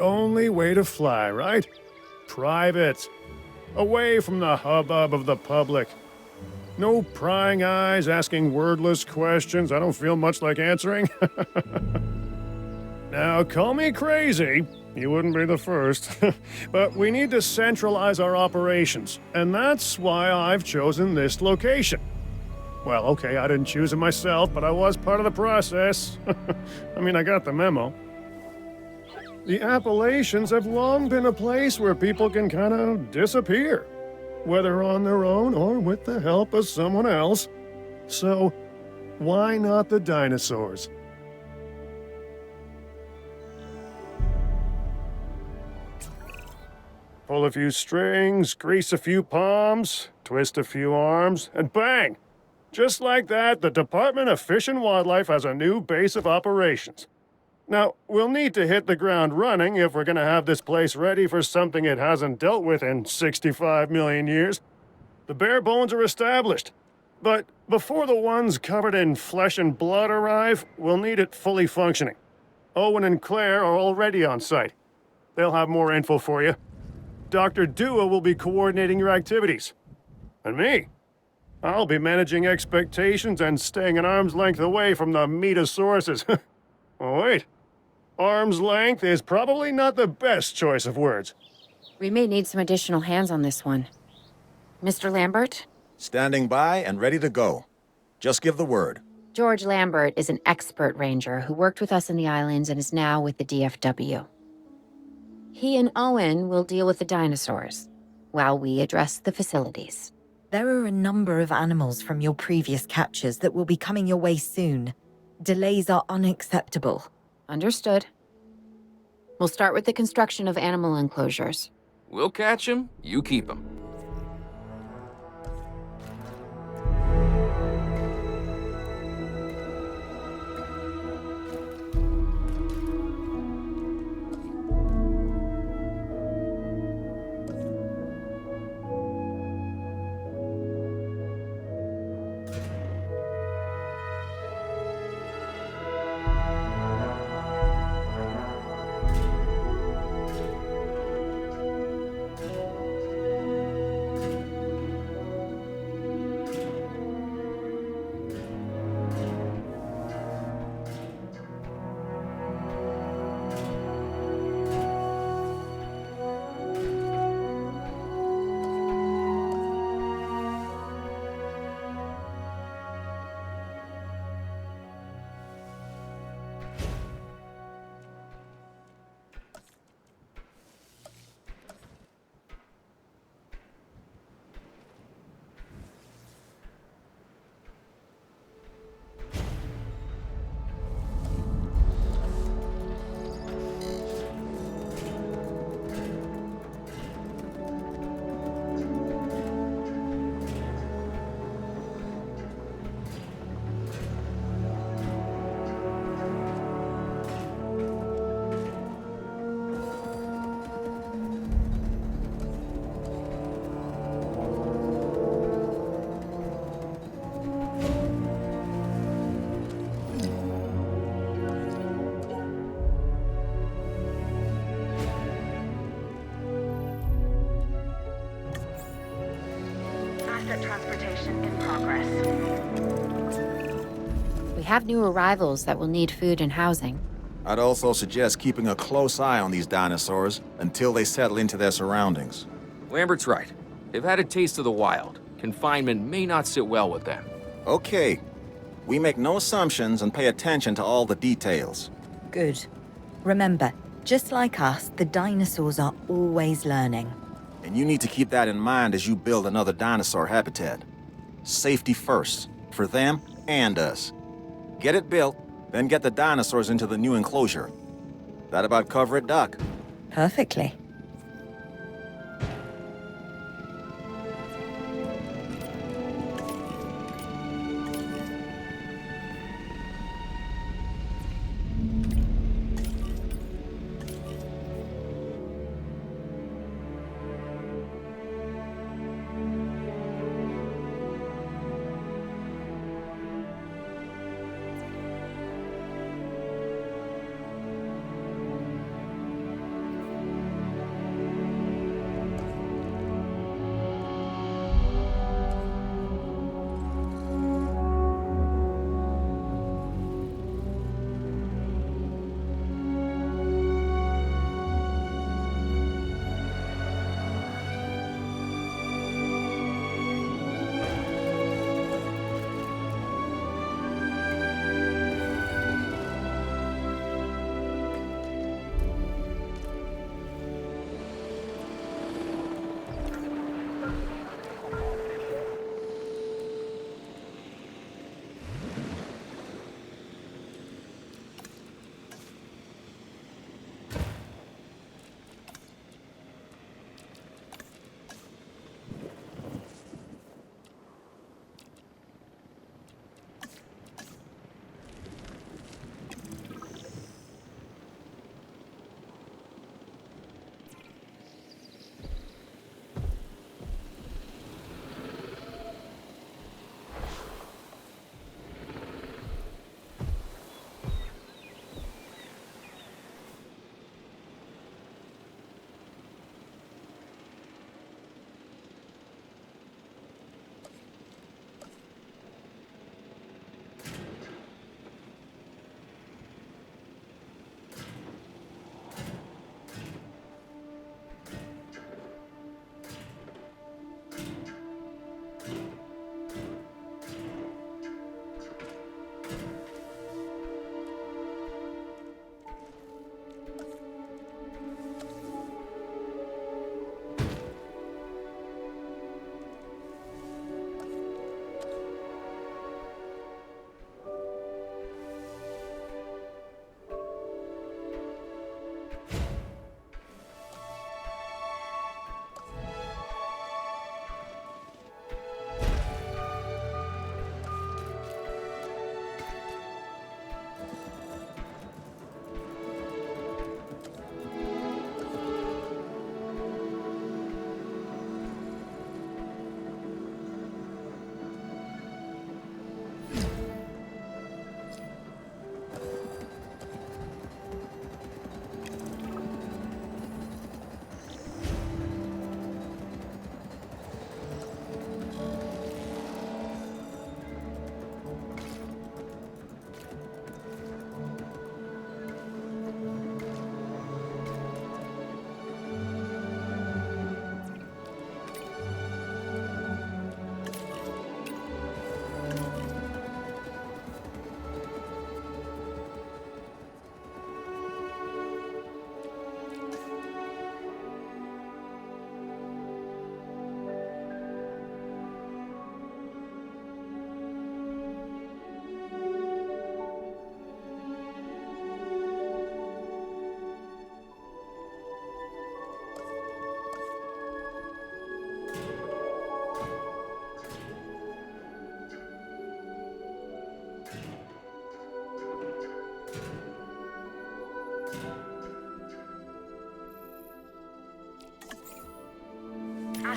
only way to fly, right? Private. Away from the hubbub of the public. No prying eyes asking wordless questions I don't feel much like answering. Now, call me crazy. You wouldn't be the first. But we need to centralize our operations, and that's why I've chosen this location. Well, okay, I didn't choose it myself, but I was part of the process. I mean, I got the memo. The Appalachians have long been a place where people can kind of disappear, whether on their own or with the help of someone else. So, why not the dinosaurs? Pull a few strings, grease a few palms, twist a few arms, and bang! Just like that, the Department of Fish and Wildlife has a new base of operations. Now, we'll need to hit the ground running if we're gonna have this place ready for something it hasn't dealt with in 65 million years. The bare bones are established. But before the ones covered in flesh and blood arrive, we'll need it fully functioning. Owen and Claire are already on site. They'll have more info for you. Dr. Dua will be coordinating your activities. And me? I'll be managing expectations and staying an arm's length away from the meatosauruses. Oh, wait. Arm's length is probably not the best choice of words. We may need some additional hands on this one. Mr. Lambert? Standing by and ready to go. Just give the word. George Lambert is an expert ranger who worked with us in the islands and is now with the DFW. He and Owen will deal with the dinosaurs, while we address the facilities. There are a number of animals from your previous captures that will be coming your way soon. Delays are unacceptable. Understood. We'll start with the construction of animal enclosures. We'll catch 'em, you keep 'em. Transportation in progress. We have new arrivals that will need food and housing. I'd also suggest keeping a close eye on these dinosaurs until they settle into their surroundings. Lambert's right. They've had a taste of the wild. Confinement may not sit well with them. Okay. We make no assumptions and pay attention to all the details. Good. Remember, just like us, the dinosaurs are always learning. And you need to keep that in mind as you build another dinosaur habitat. Safety first, for them and us. Get it built, then get the dinosaurs into the new enclosure. That about cover it, Doc? Perfectly.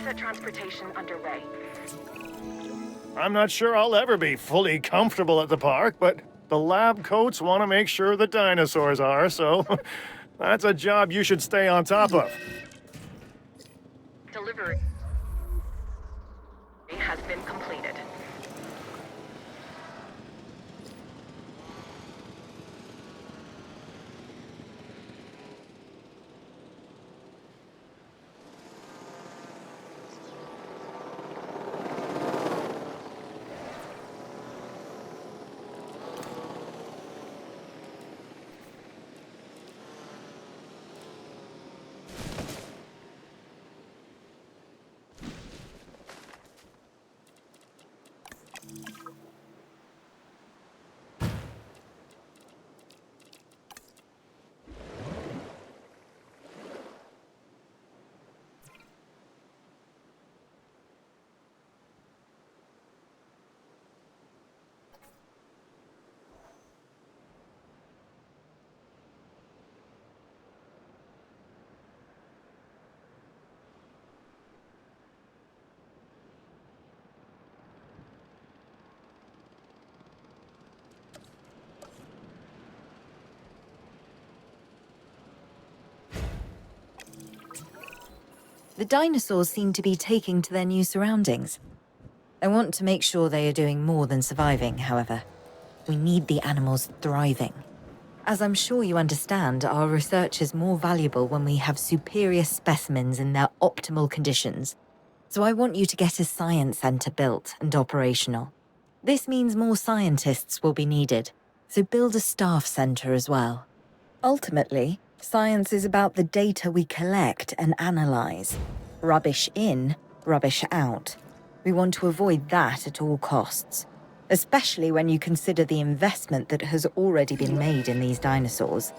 Asset transportation underway. I'm not sure I'll ever be fully comfortable at the park, but the lab coats want to make sure the dinosaurs are, so that's a job you should stay on top of. Delivery has been completed. The dinosaurs seem to be taking to their new surroundings. I want to make sure they are doing more than surviving, however. We need the animals thriving. As I'm sure you understand, our research is more valuable when we have superior specimens in their optimal conditions. So I want you to get a science center built and operational. This means more scientists will be needed, so build a staff center as well. Ultimately, science is about the data we collect and analyze. Rubbish in, rubbish out. We want to avoid that at all costs, especially when you consider the investment that has already been made in these dinosaurs.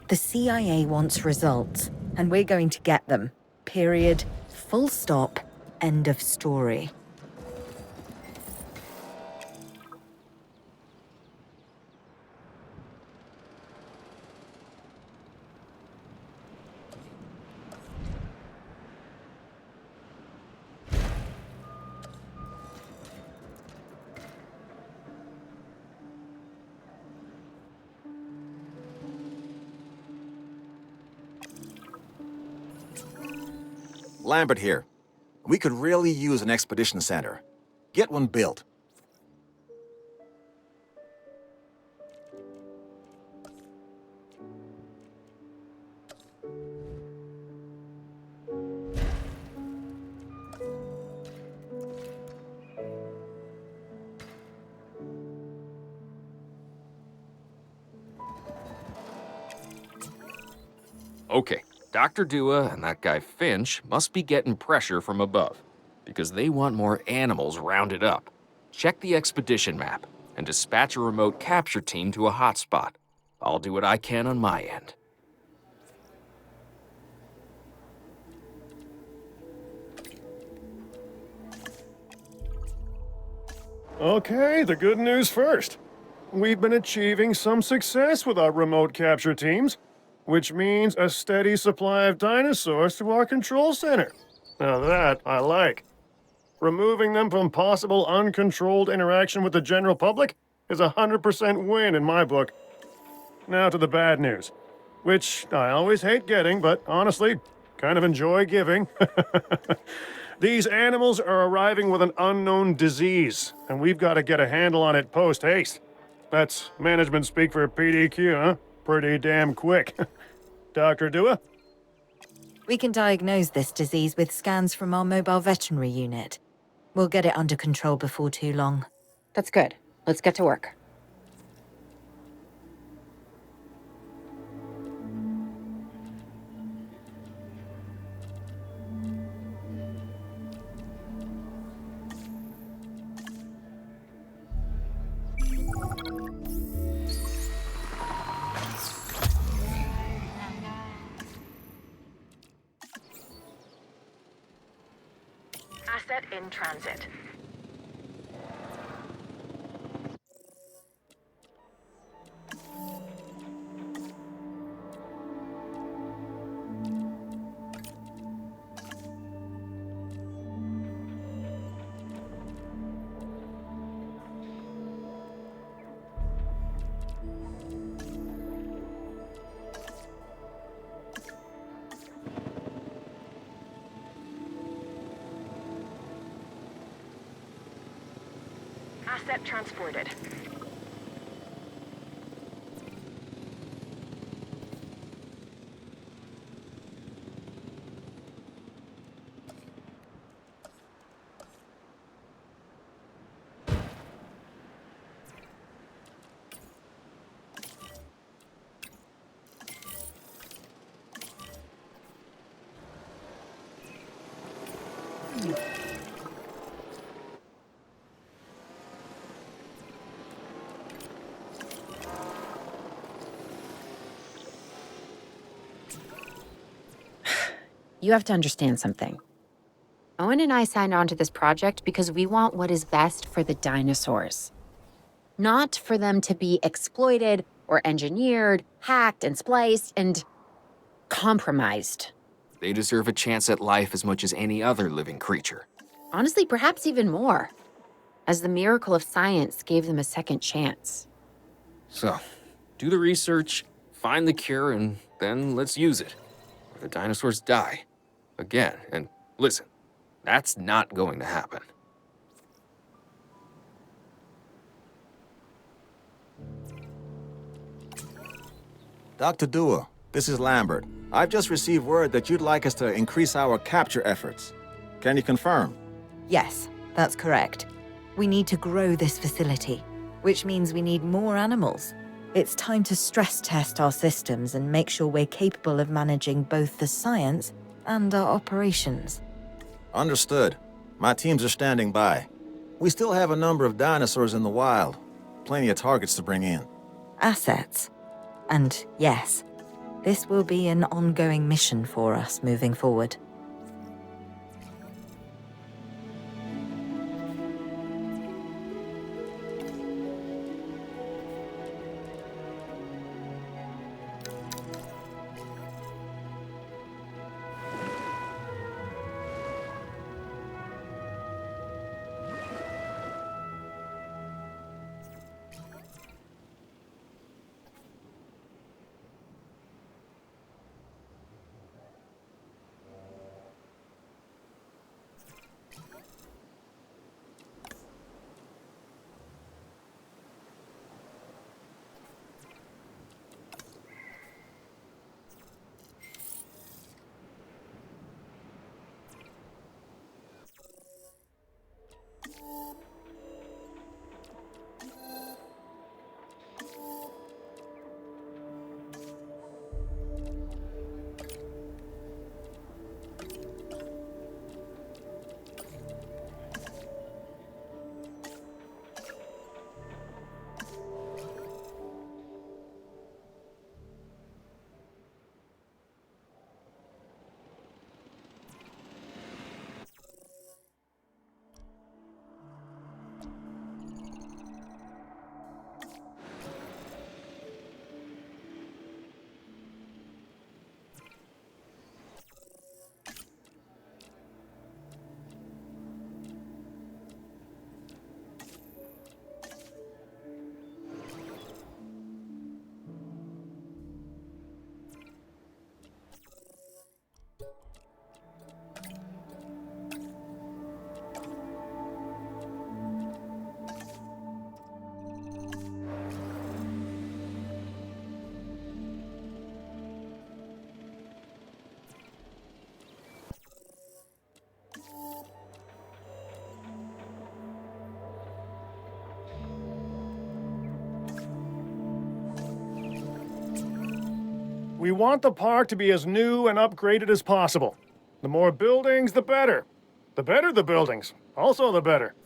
The CIA wants results, and we're going to get them. Period. Full stop. End of story. Lambert here. We could really use an expedition center. Get one built. Okay, Dr. Dua and that guy Finch must be getting pressure from above, because they want more animals rounded up. Check the expedition map and dispatch a remote capture team to a hotspot. I'll do what I can on my end. Okay, the good news first. We've been achieving some success with our remote capture teams, which means a steady supply of dinosaurs to our control center. Now that I like. Removing them from possible uncontrolled interaction with the general public is a 100% win in my book. Now to the bad news, which I always hate getting, but honestly, kind of enjoy giving. These animals are arriving with an unknown disease, and we've got to get a handle on it post-haste. That's management speak for PDQ, huh? Pretty damn quick. Dr. Dua? We can diagnose this disease with scans from our mobile veterinary unit. We'll get it under control before too long. That's good. Let's get to work. Asset in transit. Asset transported. You have to understand something. Owen and I signed on to this project because we want what is best for the dinosaurs. Not for them to be exploited or engineered, hacked and spliced and compromised. They deserve a chance at life as much as any other living creature. Honestly, perhaps even more, as the miracle of science gave them a second chance. So, do the research, find the cure, and then let's use it. Or the dinosaurs die. Again. And listen, that's not going to happen. Dr. Dua, this is Lambert. I've just received word that you'd like us to increase our capture efforts. Can you confirm? Yes, that's correct. We need to grow this facility, which means we need more animals. It's time to stress test our systems and make sure we're capable of managing both the science and our operations. Understood. My teams are standing by. We still have a number of dinosaurs in the wild. Plenty of targets to bring in. Assets. And yes, this will be an ongoing mission for us moving forward. We want the park to be as new and upgraded as possible. The more buildings, the better. The better the buildings, also the better.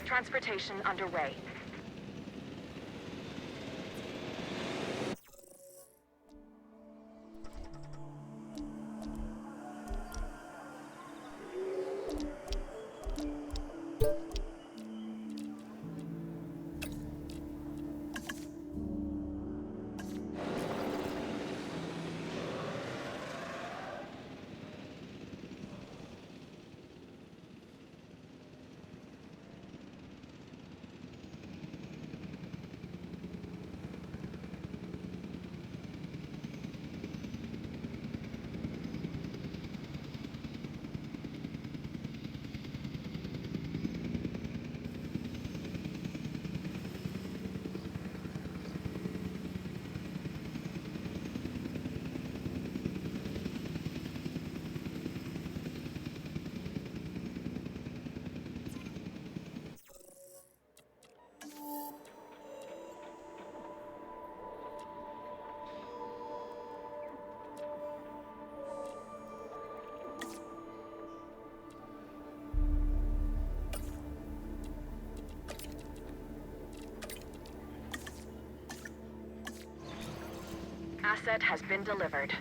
Transportation underway. Asset has been delivered.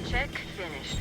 Check finished.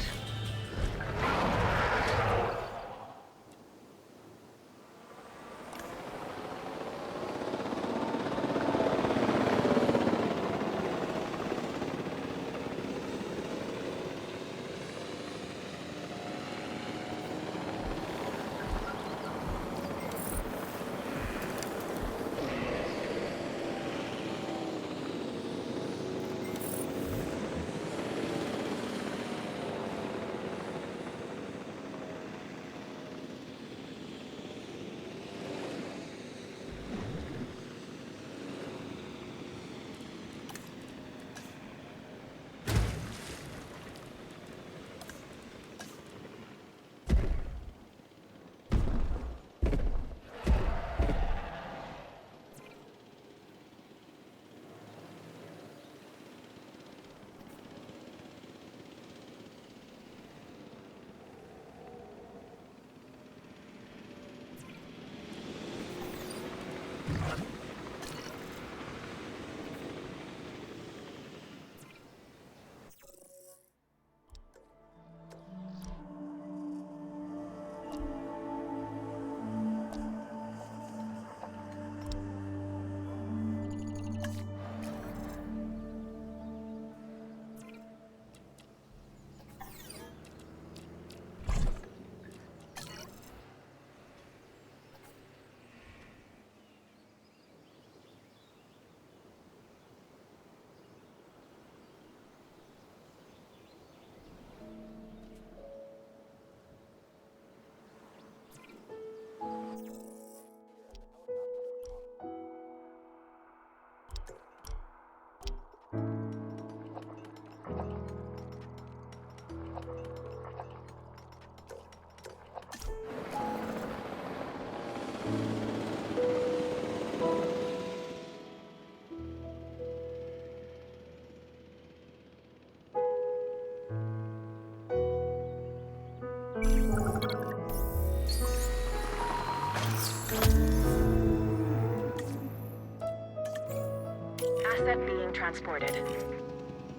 Asset being transported.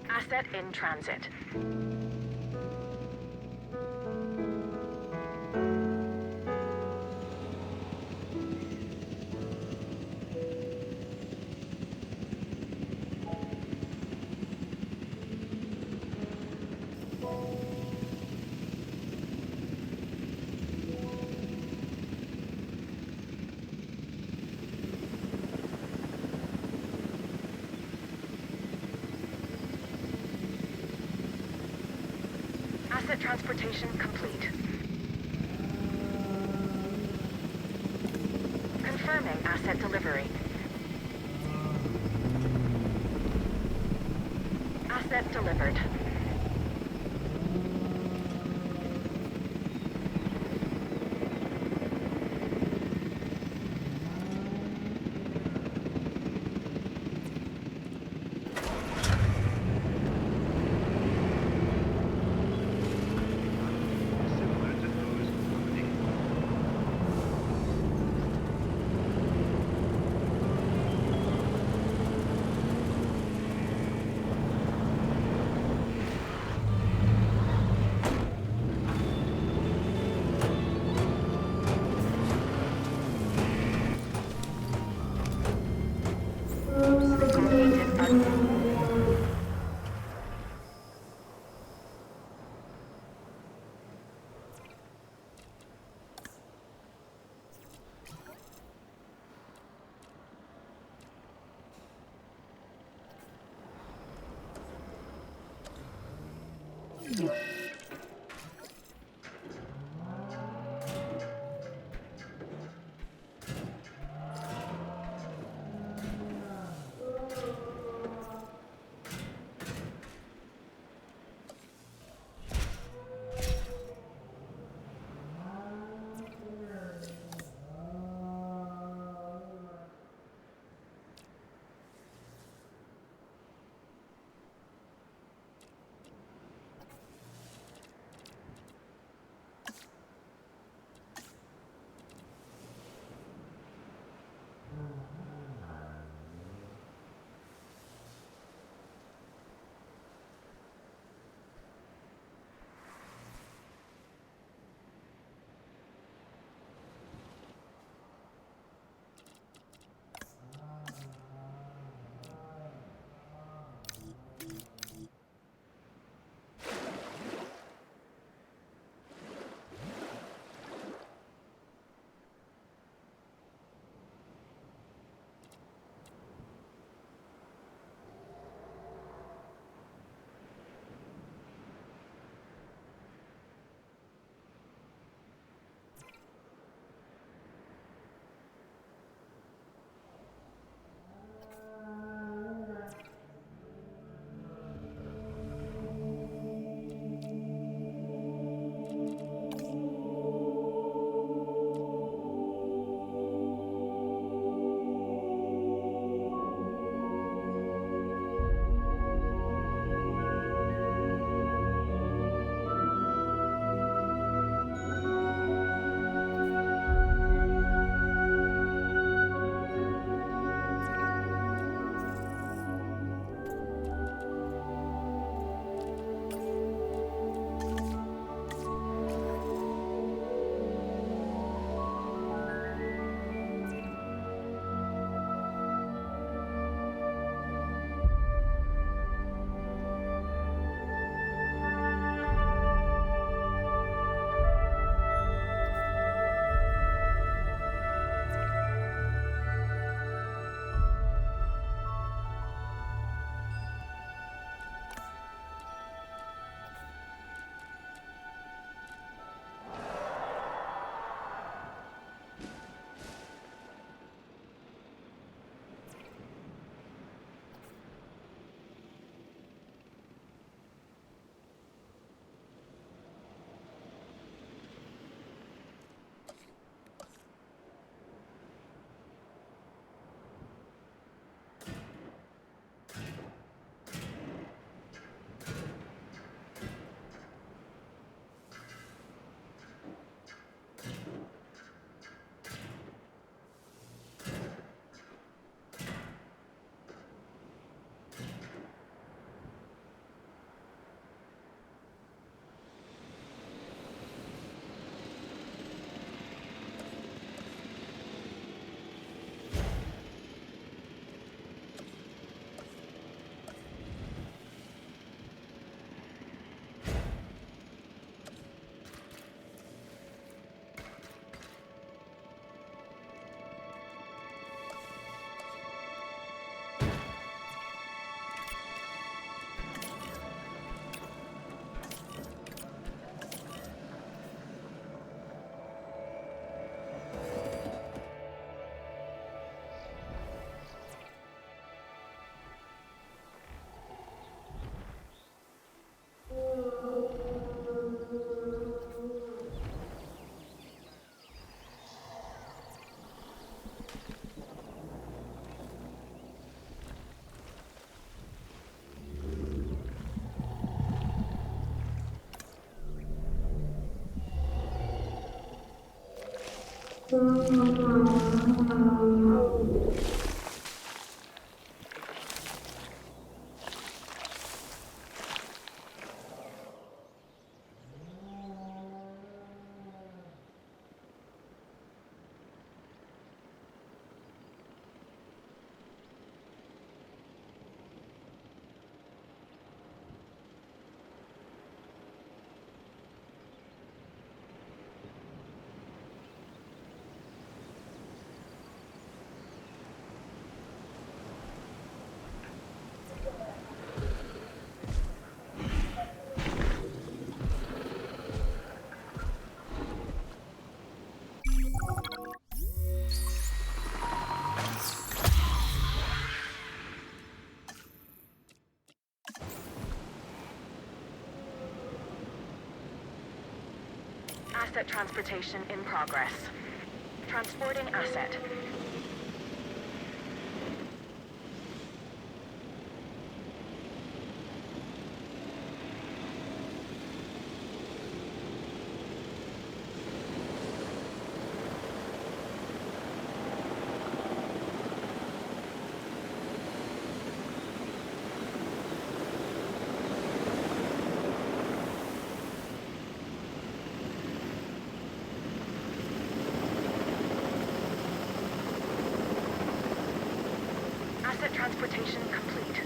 Asset in transit. Asset transportation complete. Confirming asset delivery. Asset delivered. Asset transportation in progress. Transporting asset. Asset transportation complete.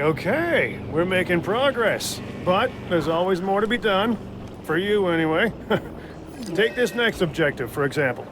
Okay. We're making progress. But there's always more to be done. For you, anyway. Take this next objective, for example.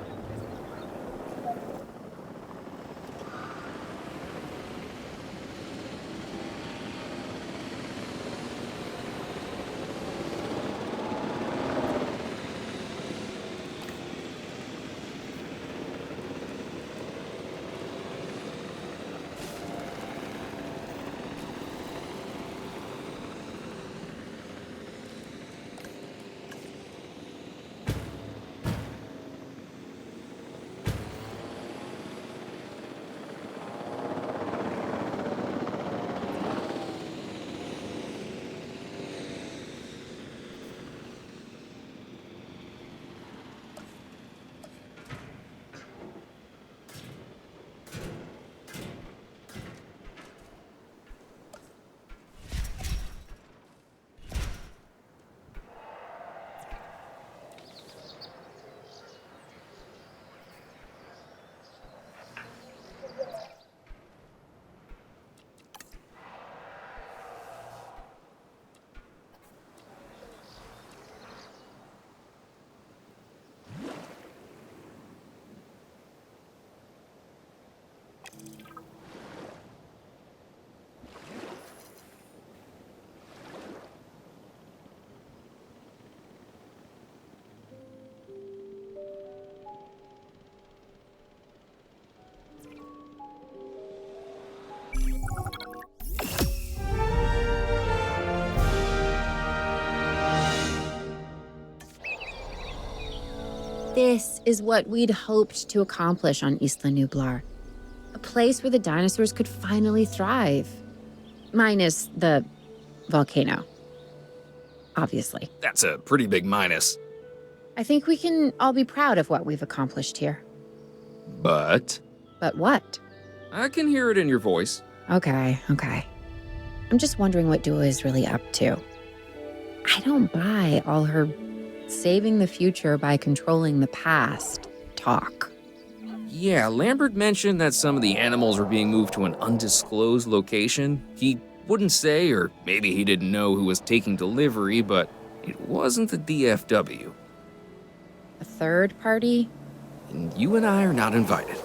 This is what we'd hoped to accomplish on Isla Nublar. A place where the dinosaurs could finally thrive. Minus the volcano. Obviously. That's a pretty big minus. I think we can all be proud of what we've accomplished here. But But what? I can hear it in your voice. Okay. I'm just wondering what Dua is really up to. I don't buy all her saving the future by controlling the past talk. Yeah, Lambert mentioned that some of the animals were being moved to an undisclosed location. He wouldn't say, or maybe he didn't know who was taking delivery, but it wasn't the DFW. A third party? And you and I are not invited.